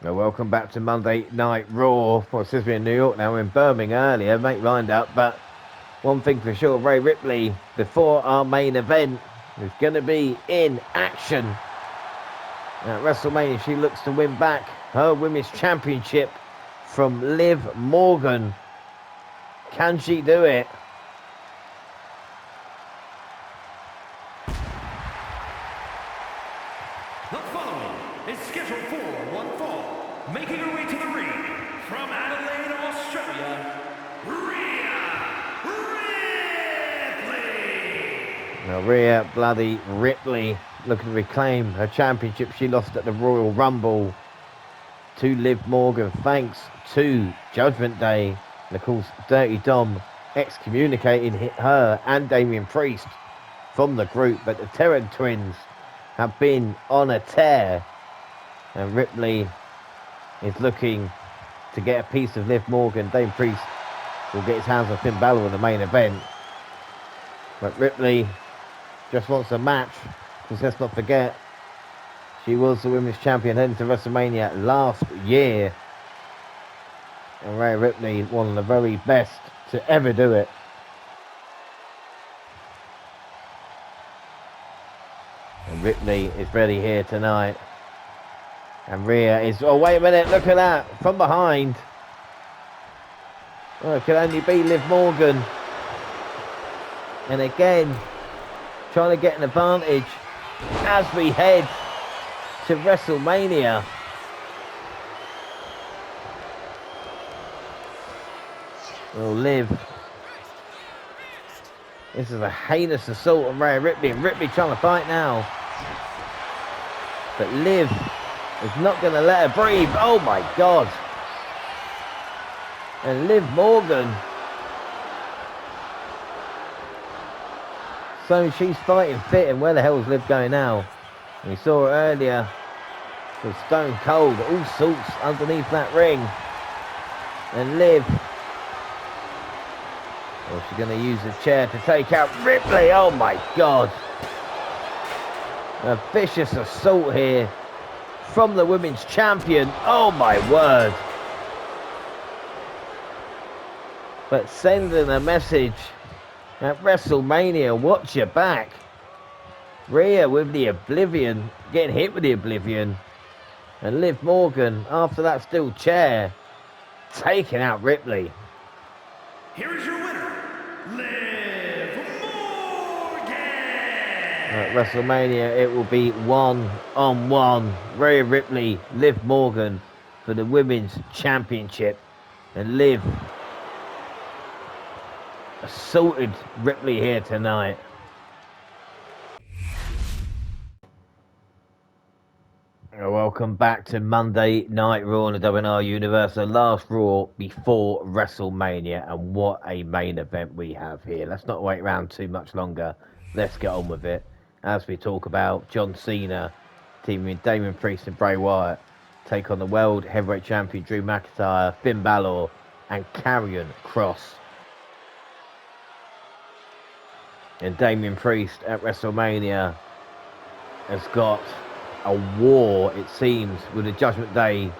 Well, welcome back to Monday Night Raw. Well, it says we're in New York now. We're in Birmingham earlier. Mate lined up, but one thing for sure, Rhea Ripley, before our main event, is going to be in action. At WrestleMania, she looks to win back her Women's Championship from Liv Morgan. Can she do it? The following is scheduled for one fall, making her way to the ring from Adelaide, Australia, Rhea Ripley. Now, Rhea bloody Ripley looking to reclaim her championship she lost at the Royal Rumble to Liv Morgan, thanks to Judgment Day. And of course, Dirty Dom excommunicating her and Damian Priest from the group, but the Terror Twins have been on a tear, and Ripley is looking to get a piece of Liv Morgan. Damian Priest will get his hands on Finn Balor in the main event, but Ripley just wants a match, because let's not forget, she was the Women's Champion heading to WrestleMania last year, and Rhea Ripley, one of the very best to ever do it. And Ripley is ready here tonight. And Rhea is... Oh, wait a minute. Look at that. From behind. Oh, it can only be Liv Morgan. And again, trying to get an advantage as we head to WrestleMania. Oh, Liv. This is a heinous assault on Rhea Ripley. And Ripley trying to fight now. But Liv is not going to let her breathe. Oh my God. And Liv Morgan. So she's fighting fit. And where the hell is Liv going now? We saw her earlier. With Stone Cold. All sorts underneath that ring. And Liv. Well, she's going to use the chair to take out Ripley. Oh my God. A vicious assault here from the Women's Champion. Oh my word. But sending a message at WrestleMania, watch your back. Rhea with the Oblivion, getting hit with the Oblivion. And Liv Morgan, after that steel chair, taking out Ripley. Here is your winner, Liv Morgan. At WrestleMania, it will be 1-on-1. Rhea Ripley, Liv Morgan for the Women's Championship. And Liv assaulted Ripley here tonight. Welcome back to Monday Night Raw in the WNR Universe, the last Raw before WrestleMania, and what a main event we have here. Let's not wait around too much longer. Let's get on with it. As we talk about John Cena teaming with Damian Priest and Bray Wyatt, take on the World Heavyweight Champion Drew McIntyre, Finn Balor, and Karrion Kross. And Damian Priest at WrestleMania has got a war, it seems, with the Judgment Day,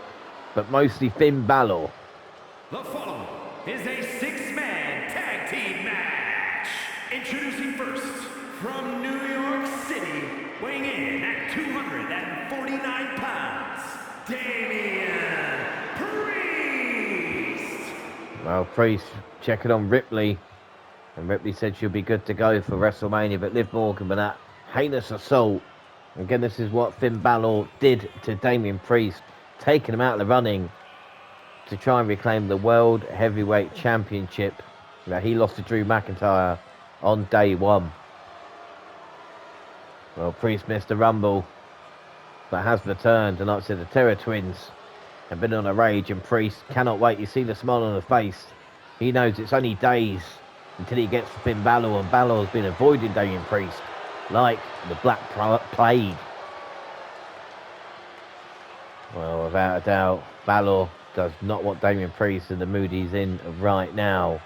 but mostly Finn Balor. The following is a six-man tag team match. Introducing first, from New York City, weighing in at 249 pounds, Damian Priest. Well, Priest checking on Ripley, and Ripley said she'll be good to go for WrestleMania, but Liv Morgan with that heinous assault. Again, this is what Finn Balor did to Damian Priest, taking him out of the running to try and reclaim the World Heavyweight Championship that he lost to Drew McIntyre on day one. Well, Priest missed the Rumble, but has returned, and like I said, the Terror Twins have been on a rage, and Priest cannot wait. You see the smile on the face. He knows it's only days until he gets Finn Balor, and Balor's been avoiding Damian Priest like the Black Plague. Well, without a doubt, Balor does not want Damian Priest in the mood he's in right now.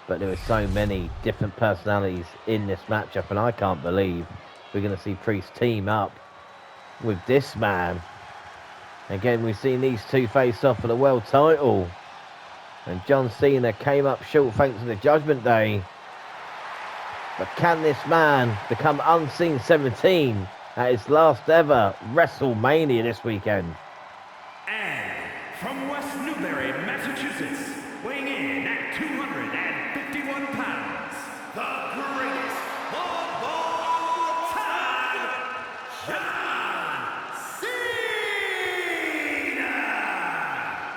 But there are so many different personalities in this matchup, and I can't believe we're going to see Priest team up with this man. Again, we've seen these two face off for the world title. And John Cena came up short thanks to the Judgment Day. But can this man become Unseen 17 at his last ever WrestleMania this weekend? And from West Newbury, Massachusetts, weighing in at 251 pounds, the greatest of all time, John Cena!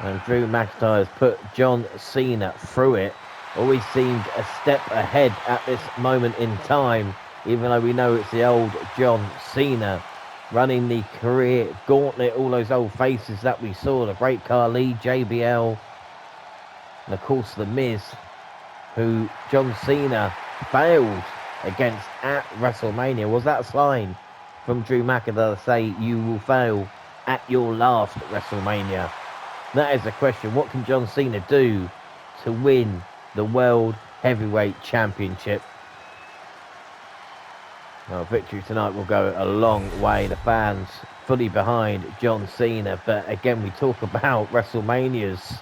And Drew McIntyre has put John Cena through it. Always seemed a step ahead at this moment in time, even though we know it's the old John Cena running the career gauntlet, all those old faces that we saw, the Great Khali, JBL, and of course The Miz, who John Cena failed against at WrestleMania. Was that a sign from Drew McIntyre to say you will fail at your last WrestleMania? That is the question. What can John Cena do to win the World Heavyweight Championship? Well, victory tonight will go a long way. The fans fully behind John Cena. But again, we talk about WrestleManias.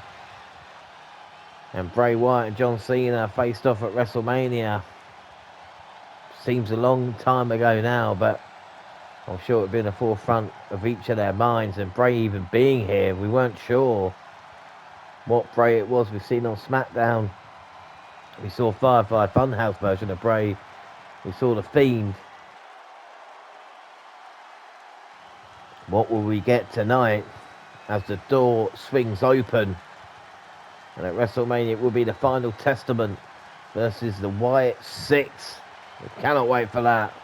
And Bray Wyatt and John Cena faced off at WrestleMania. Seems a long time ago now, but I'm sure it'd been the forefront of each of their minds. And Bray even being here, we weren't sure what Bray it was we've seen on SmackDown. We saw Firefly Funhouse version of Bray. We saw The Fiend. What will we get tonight as the door swings open? And at WrestleMania it will be the Final Testament versus the Wyatt 6. We cannot wait for that.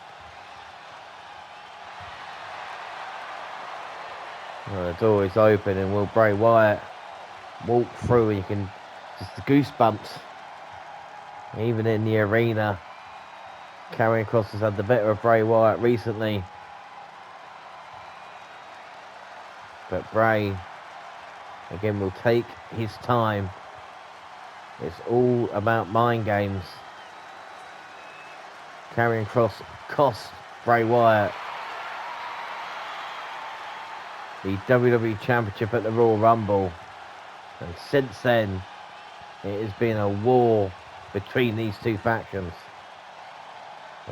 Well, the door is open, and will Bray Wyatt walk through? And you can just the goosebumps. Even in the arena, Karrion Kross has had the better of Bray Wyatt recently. But Bray, again, will take his time. It's all about mind games. Karrion Kross cost Bray Wyatt the WWE Championship at the Royal Rumble. And since then, it has been a war between these two factions.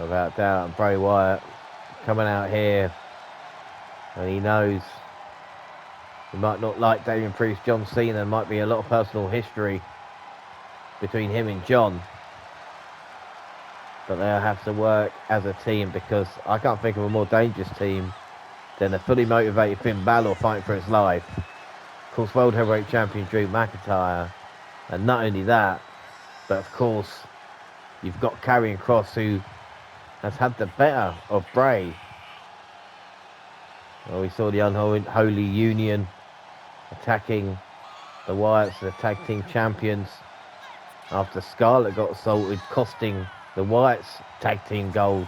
Without doubt, and Bray Wyatt coming out here, and he knows he might not like Damian Priest, John Cena. There might be a lot of personal history between him and John, but they'll have to work as a team, because I can't think of a more dangerous team than a fully motivated Finn Balor fighting for his life. Of course, World Heavyweight Champion Drew McIntyre, and not only that, but of course, you've got Karrion Kross, who has had the better of Bray. Well, we saw the unholy union attacking the Wyatts, the tag team champions, after Scarlett got assaulted, costing the Wyatts tag team gold.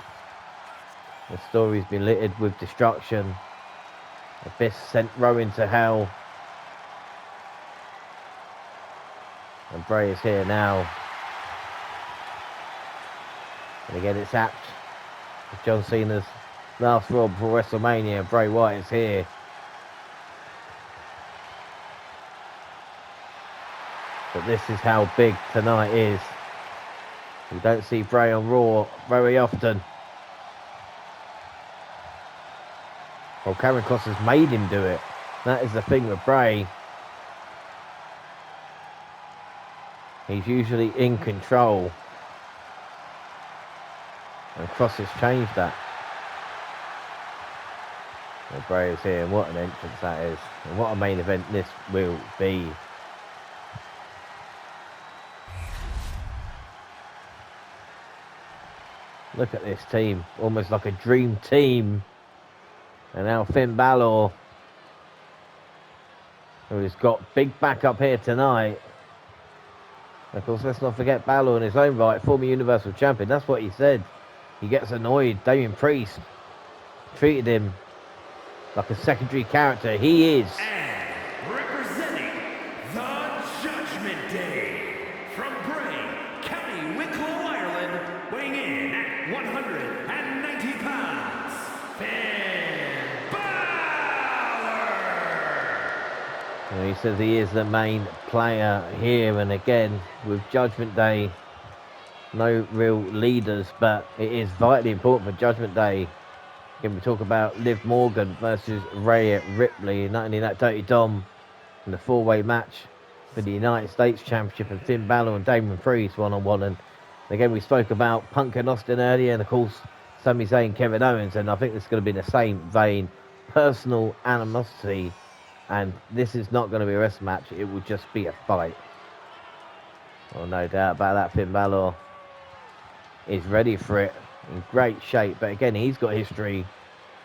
The story's been littered with destruction. Abyss sent Rowan to hell. And Bray is here now. And again, it's apt. John Cena's last Raw before WrestleMania. Bray Wyatt is here. But this is how big tonight is. We don't see Bray on Raw very often. Well, Karrion Kross has made him do it. That is the thing with Bray. He's usually in control. And Kross has changed that. Well, Bray is here, and what an entrance that is. And what a main event this will be. Look at this team. Almost like a dream team. And now Finn Balor, who's got big backup here tonight. Of course, let's not forget Balor in his own right, former Universal Champion. That's what he said. He gets annoyed. Damian Priest treated him like a secondary character. He is. And representing the Judgment Day, from Bray, County Wicklow, Ireland, weighing in at 190 pounds, Finn Balor! And he says he is the main player here, and again, with Judgment Day, no real leaders, but it is vitally important for Judgment Day. Again, we talk about Liv Morgan versus Rhea Ripley, not only that Dirty Dom in the four-way match for the United States Championship, and Finn Balor and Damian Priest one-on-one. And again, we spoke about Punk and Austin earlier, and of course, Sami Zayn, Kevin Owens, and I think this is going to be the same vein. Personal animosity, and this is not going to be a wrestling match, it will just be a fight. Well, no doubt about that. Finn Balor is ready for it, in great shape, but again, he's got history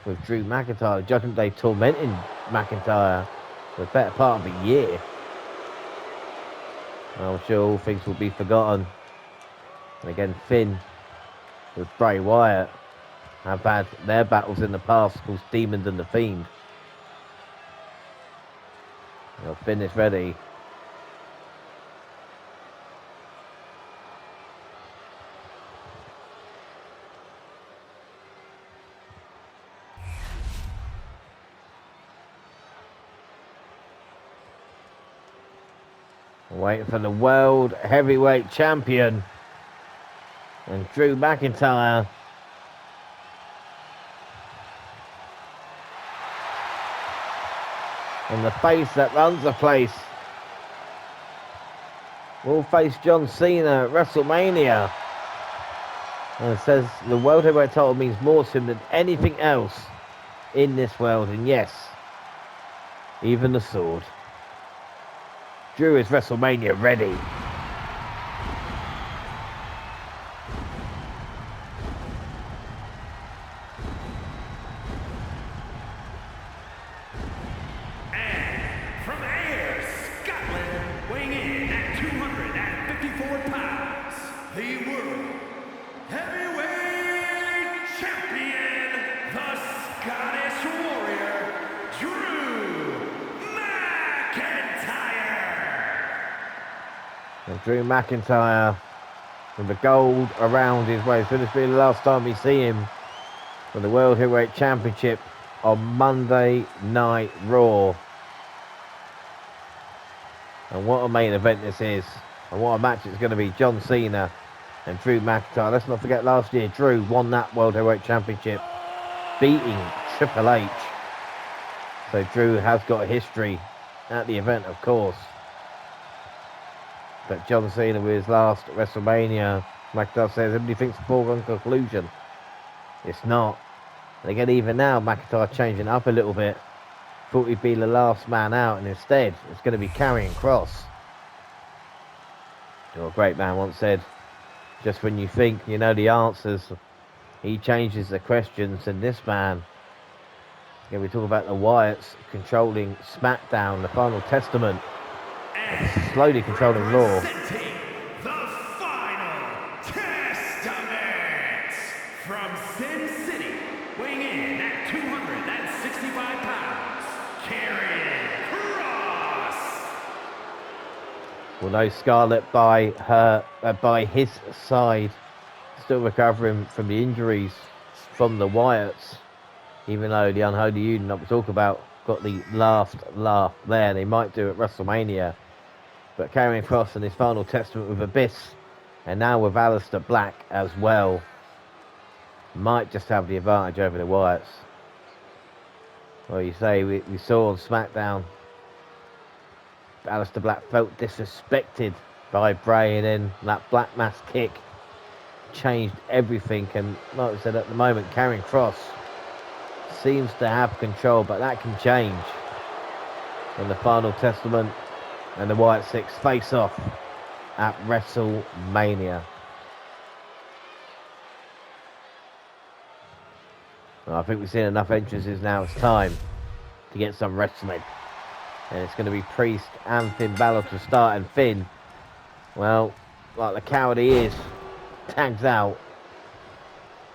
with Drew McIntyre. Judgment Day tormenting McIntyre for the better part of a year. I'm sure all things will be forgotten. And again, Finn with Bray Wyatt have had their battles in the past, of course, Demons and the Fiend. Well, Finn is ready. Waiting for the World Heavyweight Champion and Drew McIntyre. And the face that runs the place will face John Cena at WrestleMania. And it says the World Heavyweight title means more to him than anything else in this world. And yes, even the sword. Drew is WrestleMania ready. Drew McIntyre with the gold around his waist. Will this be the last time we see him for the World Heavyweight Championship on Monday Night Raw? And what a main event this is. And what a match it's going to be. John Cena and Drew McIntyre. Let's not forget last year Drew won that World Heavyweight Championship, beating Triple H. So Drew has got a history at the event, of course. But John Cena with his last WrestleMania, McIntyre says, everybody thinks a foregone conclusion. It's not. And again, even now, McIntyre changing up a little bit. Thought he'd be the last man out, and instead, it's going to be Karrion Kross. A great man once said, just when you think you know the answers, he changes the questions. And this man, again, we talk about the Wyatts controlling SmackDown, the Final Testament. Slowly controlling Raw. The Final Testament from Sin City, weighing in at 265 pounds, Karrion Kross. Well, no Scarlett by his side, still recovering from the injuries from the Wyatts. Even though the Unholy Union that we talk about got the last laugh there, they might do at WrestleMania. But Karrion Kross and his Final Testament with Abyss, and now with Aleister Black as well, might just have the advantage over the Wyatts. Well, you say we saw on SmackDown, Aleister Black felt disrespected by Bray, and then that Black Mass kick changed everything. And like we said, at the moment, Karrion Kross seems to have control, but that can change. And the Final Testament and the Wyatt Six face off at WrestleMania. Well, I think we've seen enough entrances now. It's time to get some wrestling. And it's going to be Priest and Finn Balor to start. And Finn, well, like the coward he is, tags out.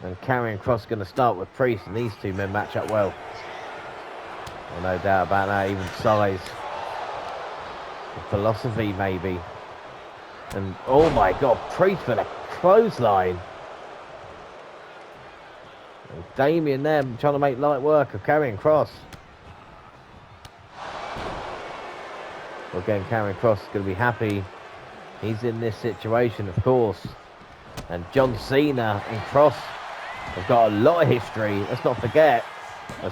And Karrion Kross going to start with Priest, and these two men match up well. Well, no doubt about that, even size. Philosophy, maybe. And oh my god, Priest with a clothesline. And Damian there trying to make light work of Karrion Kross. Well, again, Karrion Kross is going to be happy. He's in this situation, of course. And John Cena and Kross have got a lot of history. Let's not forget.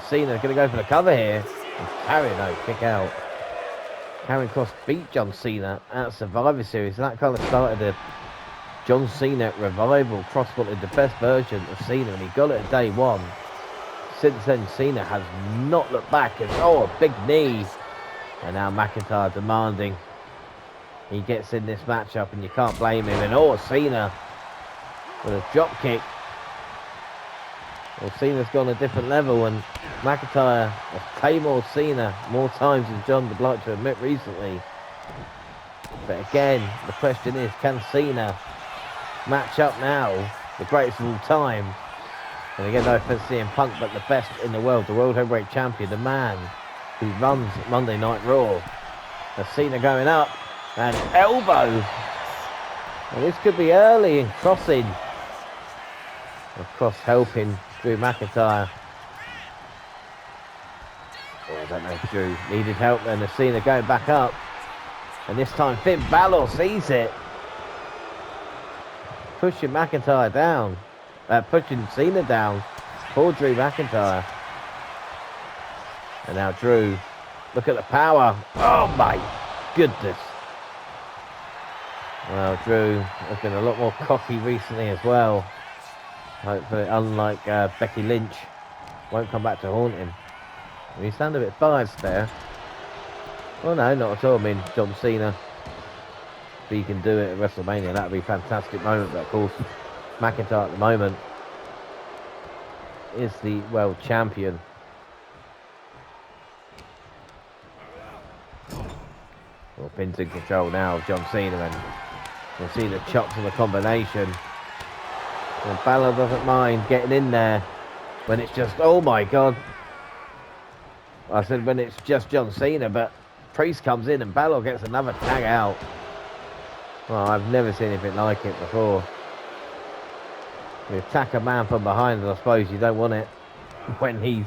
Cena's going to go for the cover here. And Karrion, kick out. Karrion Kross beat John Cena at Survivor Series. And that kind of started the John Cena revival. Kross wanted the best version of Cena, and he got it at day one. Since then, Cena has not looked back. And a big knee. And now McIntyre demanding he gets in this matchup, and you can't blame him. And Cena with a drop kick. Well, Cena's gone a different level, and McIntyre has tame Cena more times than John would like to admit recently. But again, the question is, can Cena match up now, the greatest of all time? And again, no offense to CM Punk, but the best in the world, the World Heavyweight Champion, the man who runs Monday Night Raw. As Cena going up, and elbow. And this could be early and crossing. Of course, helping Drew McIntyre. I don't know if Drew needed help then. As Cena going back up. And this time Finn Balor sees it. Pushing McIntyre down. Pushing Cena down for Drew McIntyre. And now Drew. Look at the power. Oh my goodness. Well, Drew has been a lot more cocky recently as well. Hopefully, unlike Becky Lynch, won't come back to haunt him. You sound a bit biased there. Well, no, not at all. I mean, John Cena, if he can do it at WrestleMania, that would be a fantastic moment. But of course, McIntyre at the moment is the world champion. Well, Finn's in control now of John Cena, and we'll see the chops and the combination. And Balor doesn't mind getting in there when it's just, oh my God. I said when it's just John Cena, but Priest comes in and Balor gets another tag out. Well, I've never seen anything like it before. You attack a man from behind, and I suppose you don't want it when he's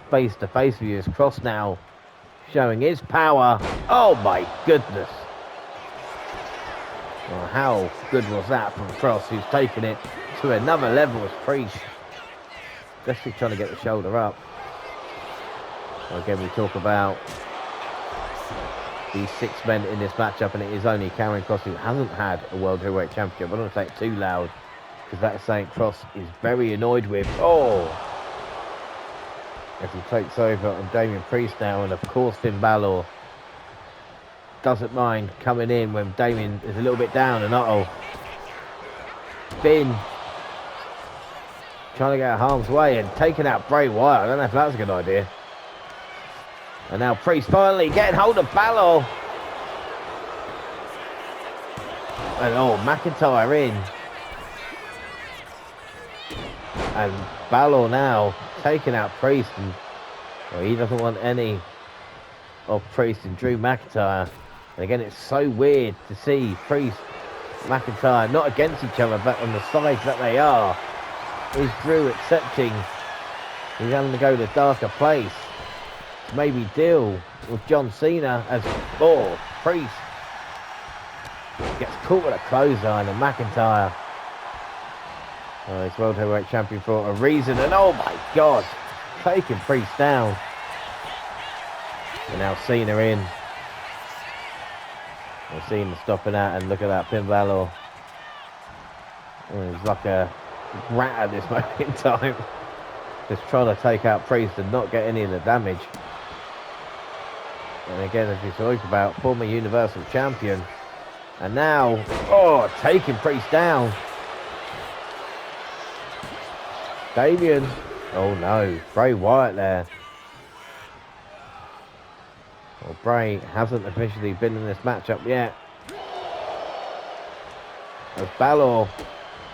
face to face with you. It's Kross now, showing his power. Oh my goodness. Well, how good was that from Kross, who's taken it to another level as Priest. Just trying to get the shoulder up. Well, again, we talk about these 6 men in this matchup, and it is only Karrion Kross who hasn't had a World Heavyweight Championship. I don't want to say it too loud, because that's saying Kross is very annoyed with. As he takes over on Damian Priest now, and of course Finn Balor doesn't mind coming in when Damian is a little bit down, and Finn trying to get out of harm's way and taking out Bray Wyatt. I don't know if that was a good idea. And now Priest finally getting hold of Balor. And McIntyre in. And Balor now taking out Priest. And he doesn't want any of Priest and Drew McIntyre. And again, it's so weird to see Priest, McIntyre not against each other, but on the sides that they are. Is Drew accepting he's having to go to a darker place to maybe deal with John Cena as Priest gets caught with a clothesline, and McIntyre he's World Heavyweight Champion for a reason, and oh my God, taking Priest down. And now Cena in. We're seeing him stopping out, and look at that, Finn Balor. He's like a rat at this moment in time. Just trying to take out Priest and not get any of the damage. And again, as we talked about, former Universal Champion. And now, taking Priest down. Damian. Oh no, Bray Wyatt there. Well, Bray hasn't officially been in this matchup yet. As Balor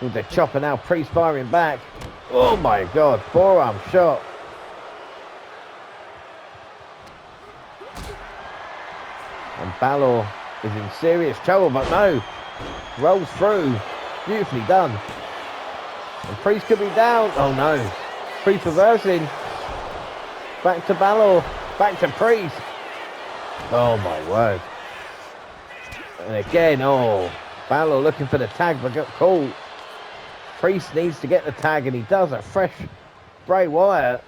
with the chopper now, Priest firing back. Oh my God, forearm shot. And Balor is in serious trouble, but no. Rolls through. Beautifully done. And Priest could be down. Oh no. Priest reversing. Back to Balor. Back to Priest. Oh my word. And again, oh, Balor looking for the tag, but got caught. Priest needs to get the tag, and he does. A fresh Bray Wyatt.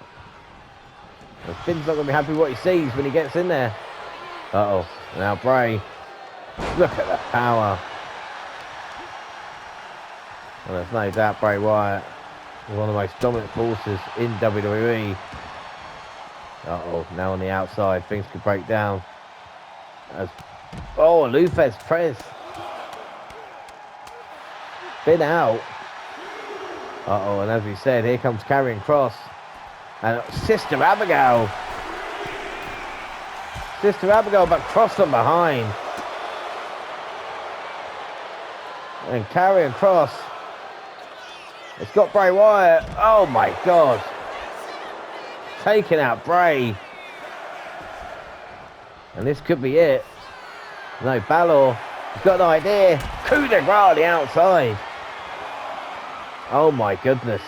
And Finn's not going to be happy what he sees when he gets in there. Uh-oh. Now Bray. Look at the power. Well, there's no doubt Bray Wyatt is one of the most dominant forces in WWE. Uh-oh. Now on the outside, things could break down. Oh, Lufez press. Finn out. Uh-oh, and as we said, here comes Karrion Kross. And Sister Abigail. Sister Abigail, but Kross from behind. And Karrion Kross. It's got Bray Wyatt. Oh my God. Taking out Bray. And this could be it. No, Balor. He's got an idea. Coup de grace on the outside. Oh my goodness.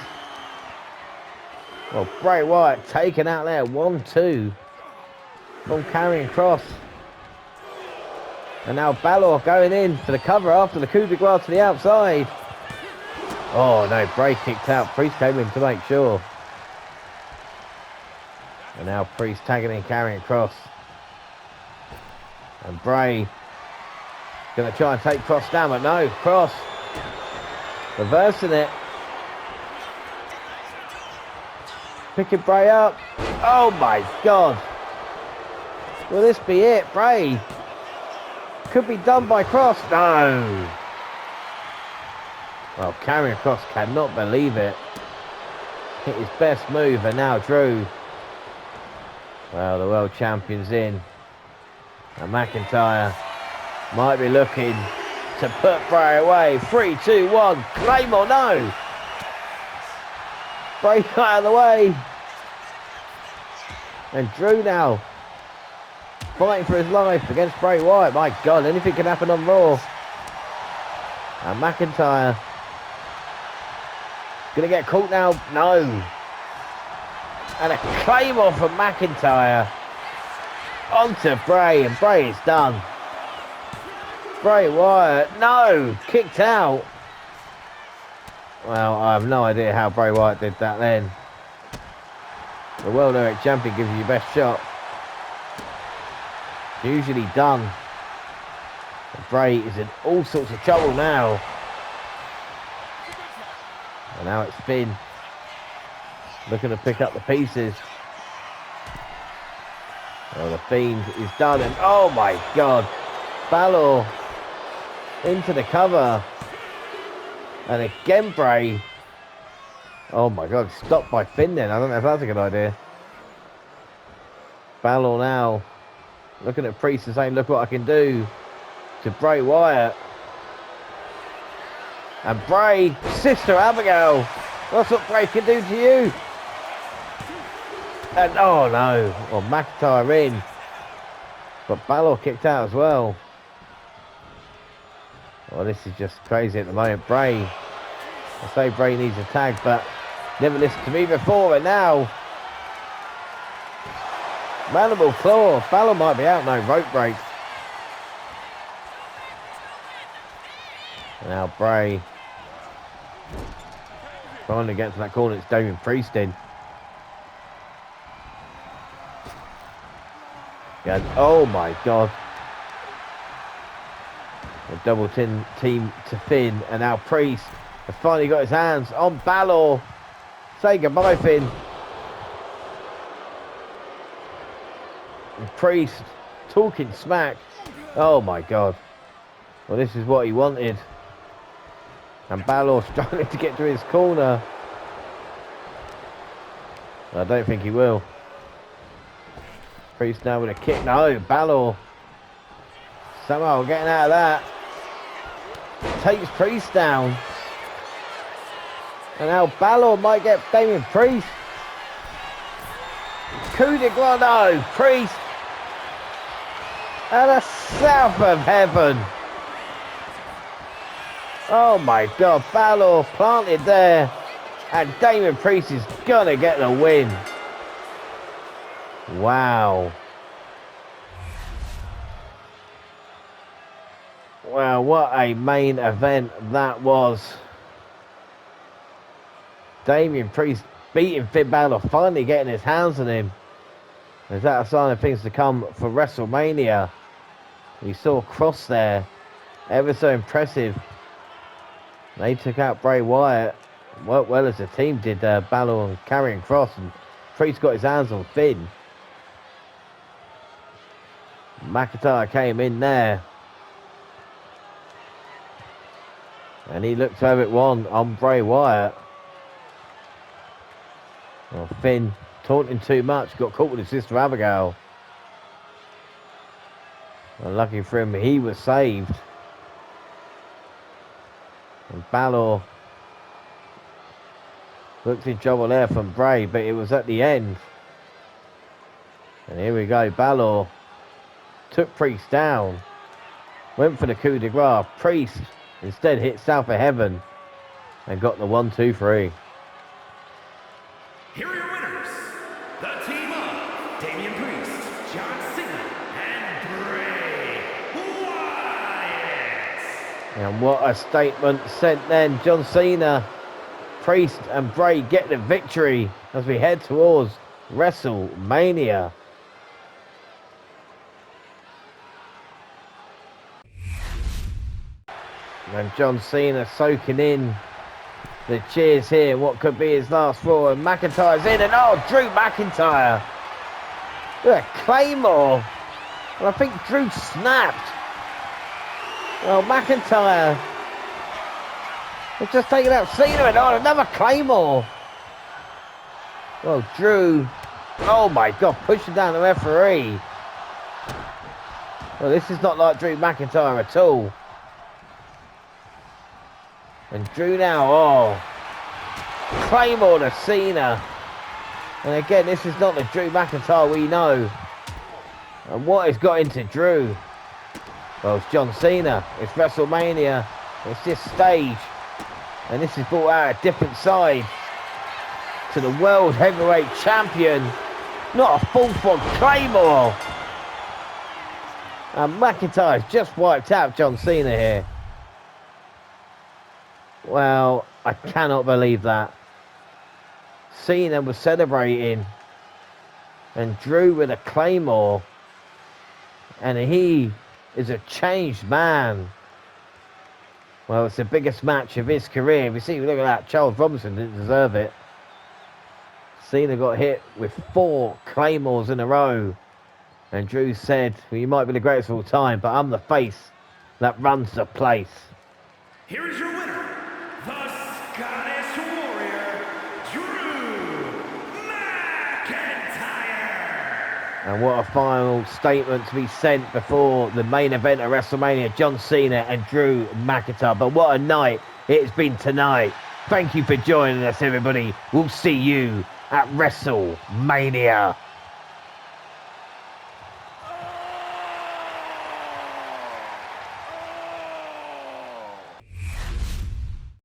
Well, Bray Wyatt taken out there. 1-2 from Karrion Kross. And now Balor going in for the cover after the coup de grace to the outside. Oh no, Bray kicked out. Priest came in to make sure. And now Priest tagging in Karrion Kross. And Bray going to try and take Kross down, but no, Kross reversing it. Picking Bray up. Oh my God. Will this be it? Bray could be done by Kross. No. Well, Karrion Kross cannot believe it. Hit his best move, and now Drew. Well, the world champion's in. And McIntyre might be looking to put Bray away. 3, 2, 1. Claymore, no. Bray out of the way. And Drew now fighting for his life against Bray Wyatt. My God, anything can happen on Raw. And McIntyre gonna get caught now. No. And a Claymore from McIntyre onto Bray, and Bray is done. Bray Wyatt, no, kicked out. Well, I have no idea how Bray Wyatt did that then. The World Heavyweight Champion gives you your best shot. Usually done. But Bray is in all sorts of trouble now. And now it's Finn looking to pick up the pieces. Well, the Fiend is done, and oh my God, Balor into the cover, and again Bray. Oh my God, stopped by Finn then. I don't know if that's a good idea. Balor now looking at Priest and saying, look what I can do to Bray Wyatt. And Bray, Sister Abigail, that's what Bray can do to you. And oh no, well, McIntyre in, but Balor kicked out as well. Well, this is just crazy at the moment. Bray, I say Bray needs a tag, but never listened to me before, and now Mandible Claw. Balor might be out, no rope break. And now Bray trying to get to that corner. It's Damian Priest in. Yeah, oh my God. A double team to Finn, and now Priest has finally got his hands on Balor. Say goodbye, Finn. And Priest talking smack. Oh my God. Well, this is what he wanted. And Balor struggling to get to his corner. I don't think he will. Priest now with a kick. No, Balor somehow getting out of that. Takes Priest down. And now Balor might get Damian Priest. Coup de grace, no, Priest. And a south of heaven. Oh my God, Balor planted there. And Damian Priest is gonna get the win. Wow. Well, what a main event that was. Damian Priest beating Finn Balor, finally getting his hands on him. Is that a sign of things to come for WrestleMania? We saw Kross there. Ever so impressive. They took out Bray Wyatt. Worked well as a team, did Balor and Karrion Kross. And Priest got his hands on Finn. McIntyre came in there. And he looked over at one on Bray Wyatt. Well, Finn taunting too much. Got caught with his sister Abigail. And lucky for him, he was saved. And Balor looked in trouble there from Bray, but it was at the end. And here we go. Balor took Priest down. Went for the coup de grace. Priest instead hit South of Heaven and got the 1, 2, 3. Here are your winners, the team of Damian Priest, John Cena, and Bray Wyatt. And what a statement sent then. John Cena, Priest and Bray get the victory as we head towards WrestleMania. And John Cena soaking in the cheers here. What could be his last Raw. And McIntyre's in. And oh, Drew McIntyre. Look at Claymore. And I think Drew snapped. Well, McIntyre has just taken out Cena. And oh, another Claymore. Well, Drew. Oh my God, pushing down the referee. Well, this is not like Drew McIntyre at all. And Drew now, oh, Claymore to Cena. And again, this is not the Drew McIntyre we know. And what has got into Drew? Well, it's John Cena. It's WrestleMania. It's this stage. And this is brought out a different side to the World Heavyweight Champion. Not a full frog Claymore. And McIntyre's just wiped out John Cena here. Well, I cannot believe that. Cena was celebrating. And Drew with a Claymore. And he is a changed man. Well, it's the biggest match of his career. If you see, look at that. Charles Robinson didn't deserve it. Cena got hit with 4 Claymores in a row. And Drew said, well, you might be the greatest of all time, but I'm the face that runs the place. Here is your winner, the Scottish Warrior, Drew McIntyre. And what a final statement to be sent before the main event of WrestleMania, John Cena and Drew McIntyre. But what a night it's been tonight. Thank you for joining us, everybody. We'll see you at WrestleMania.